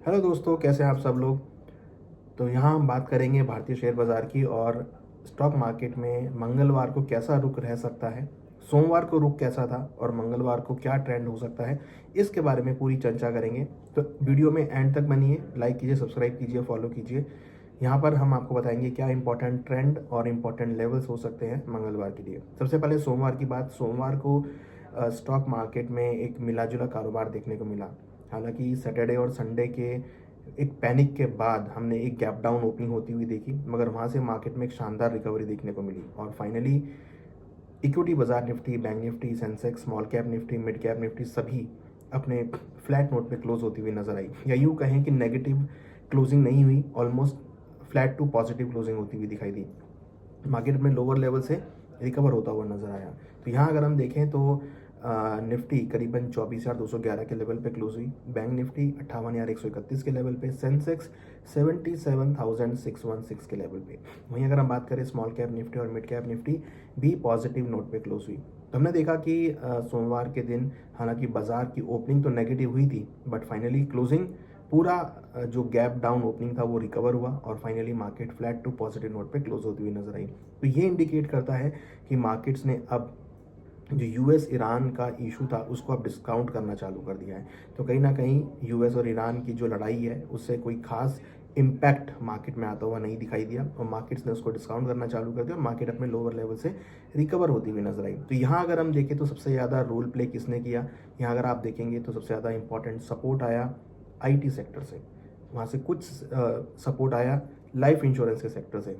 Hello दोस्तों, कैसे हैं आप सब लोग। तो यहाँ हम बात करेंगे भारतीय शेयर बाज़ार की और स्टॉक मार्केट में मंगलवार को कैसा रुख रह सकता है, सोमवार को रुख कैसा था और मंगलवार को क्या ट्रेंड हो सकता है, इसके बारे में पूरी चर्चा करेंगे। तो वीडियो में एंड तक बनिए, लाइक कीजिए, सब्सक्राइब कीजिए, फॉलो कीजिए। यहाँ पर हम आपको बताएंगे क्या इंपॉर्टेंट ट्रेंड और इम्पॉर्टेंट लेवल्स हो सकते हैं मंगलवार के लिए। सबसे पहले सोमवार की बात। सोमवार को स्टॉक मार्केट में एक मिला जुला कारोबार देखने को मिला। हालांकि सैटरडे और संडे के एक पैनिक के बाद हमने एक गैप डाउन ओपनिंग होती हुई देखी, मगर वहाँ से मार्केट में एक शानदार रिकवरी देखने को मिली और फाइनली इक्विटी बाजार Nifty, bank Nifty, Sensex, small cap Nifty, mid cap Nifty सभी अपने फ्लैट नोट पे क्लोज होती हुई नजर आई, या यूँ कहें कि नेगेटिव क्लोजिंग नहीं हुई, almost flat to positive closing होती हुई दिखाई दी। मार्केट में लोअर लेवल से रिकवर होता हुआ नजर आया। तो यहाँ अगर हम देखें तो निफ्टी करीबन 24,211 के लेवल पे क्लोज हुई, बैंक निफ्टी 58,131 के लेवल पे, सेंसेक्स 77,616 के लेवल पे। वहीं अगर हम बात करें स्मॉल कैप निफ्टी और मिड कैप निफ्टी भी पॉजिटिव नोट पे क्लोज हुई। तो हमने देखा कि सोमवार के दिन हालांकि बाजार की ओपनिंग तो नेगेटिव हुई थी, बट फाइनली क्लोजिंग पूरा जो गैप डाउन ओपनिंग था वो रिकवर हुआ और finally market flat to positive note पे क्लोज होती हुई नजर आई। तो ये इंडिकेट करता है कि मार्केट्स ने अब जो यूएस ईरान का इशू था उसको अब डिस्काउंट करना चालू कर दिया है। तो कहीं ना कहीं यूएस और ईरान की जो लड़ाई है उससे कोई खास इम्पैक्ट मार्केट में आता हुआ नहीं दिखाई दिया और मार्केट्स ने उसको डिस्काउंट करना चालू कर दिया और मार्केट अपने लोअर लेवल से रिकवर होती हुई नजर आई। तो यहाँ अगर हम देखें तो सबसे ज़्यादा रोल प्ले किसने किया, यहाँ अगर आप देखेंगे तो सबसे ज़्यादा इंपॉर्टेंट सपोर्ट आया आईटी सेक्टर से, वहाँ से कुछ सपोर्ट आया लाइफ इंश्योरेंस के सेक्टर से,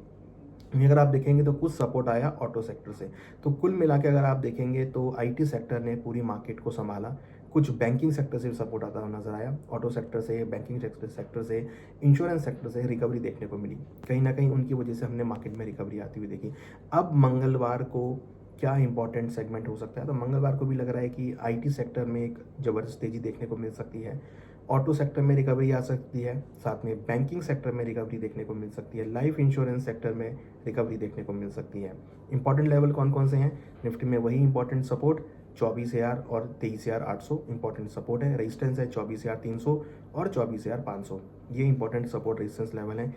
अगर आप देखेंगे तो कुछ सपोर्ट आया ऑटो सेक्टर से। तो कुल मिला के अगर आप देखेंगे तो आईटी सेक्टर ने पूरी मार्केट को संभाला। कुछ बैंकिंग सेक्टर से भी सपोर्ट आता हुआ नजर आया, ऑटो सेक्टर से, बैंकिंग सेक्टर से, इंश्योरेंस सेक्टर से रिकवरी देखने को मिली। कहीं ना कहीं उनकी वजह से हमने मार्केट में रिकवरी आती हुई देखी। अब मंगलवार को क्या इंपॉर्टेंट सेगमेंट हो सकता है, तो मंगलवार को भी लग रहा है कि आईटी सेक्टर में एक ज़बरदस्त तेज़ी देखने को मिल सकती है, ऑटो सेक्टर में रिकवरी आ सकती है, साथ में बैंकिंग सेक्टर में रिकवरी देखने को मिल सकती है, लाइफ इंश्योरेंस सेक्टर में रिकवरी देखने को मिल सकती है। इंपॉर्टेंट लेवल कौन कौन से हैं निफ्टी में, वही इंपॉर्टेंट सपोर्ट 24,000 और 23,800 इंपॉर्टेंट सपोर्ट है, रेजिस्टेंस है 24,300 और 24,500, ये इंपॉर्टेंट सपोर्ट रेजिस्टेंस लेवल है।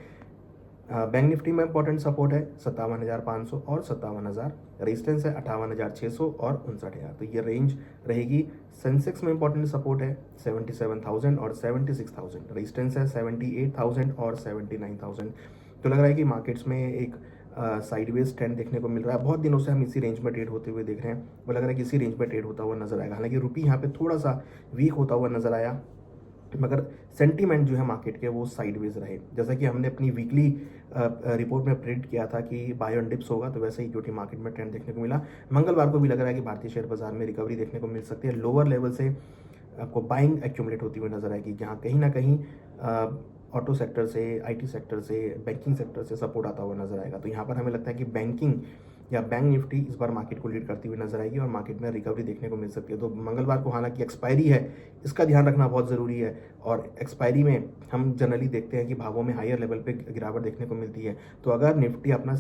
बैंक निफ्टी में इंपॉर्टेंट सपोर्ट है 57,500 और 57,000, रेजिस्टेंस है 58,600 और 59,000, तो ये रेंज रहेगी। सेंसेक्स में इंपॉर्टेंट सपोर्ट है 77,000 और 76,000, रेजिस्टेंस है 78,000 और 79,000। तो लग रहा है कि मार्केट्स में एक साइडवेज ट्रेंड देखने को मिल रहा है। बहुत दिनों से हम इसी रेंज में ट्रेड होते हुए देख रहे हैं, वो लग रहा है कि इसी रेंज में ट्रेड होता हुआ नजर आएगा। हालांकि रुपी यहाँ पे थोड़ा सा वीक होता हुआ नजर आया, मगर सेंटीमेंट जो है मार्केट के वो साइडवेज रहे। जैसा कि हमने अपनी वीकली रिपोर्ट में प्रिडिक्ट किया था कि बाय ऑन डिप्स होगा, तो वैसे ही इक्विटी मार्केट में ट्रेंड देखने को मिला। मंगलवार को भी लग रहा है कि भारतीय शेयर बाजार में रिकवरी देखने को मिल सकती है। लोअर लेवल से आपको बाइंग एक्यूमुलेट होती हुई नजर आएगी, जहाँ कहीं ना कहीं ऑटो सेक्टर से, आईटी सेक्टर से, बैंकिंग सेक्टर से सपोर्ट आता हुआ नजर आएगा। तो यहाँ पर हमें लगता है कि बैंकिंग या बैंक निफ्टी इस बार मार्केट को लीड करती हुई नजर आएगी और मार्केट में रिकवरी देखने को मिल सकती है। तो मंगलवार को हालांकि एक्सपायरी है, इसका ध्यान रखना बहुत ज़रूरी है, और एक्सपायरी में हम जनरली देखते हैं कि भावों में हायर लेवल पे गिरावट देखने को मिलती है। तो अगर निफ्टी अपना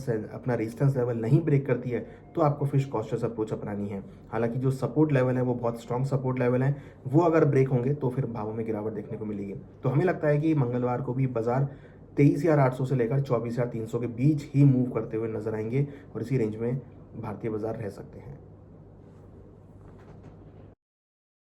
रेजिस्टेंस लेवल नहीं ब्रेक करती है तो आपको फिश कॉस्टर्स अप्रोच अपनानी है। हालांकि जो सपोर्ट लेवल है वो बहुत स्ट्रॉन्ग सपोर्ट लेवल है, वो अगर ब्रेक होंगे तो फिर भावों में गिरावट देखने को मिलेगी। तो हमें लगता है कि मंगलवार को भी बाजार 23,800 से लेकर 24,300 के बीच ही मूव करते हुए नजर आएंगे और इसी रेंज में भारतीय बाजार रह सकते हैं।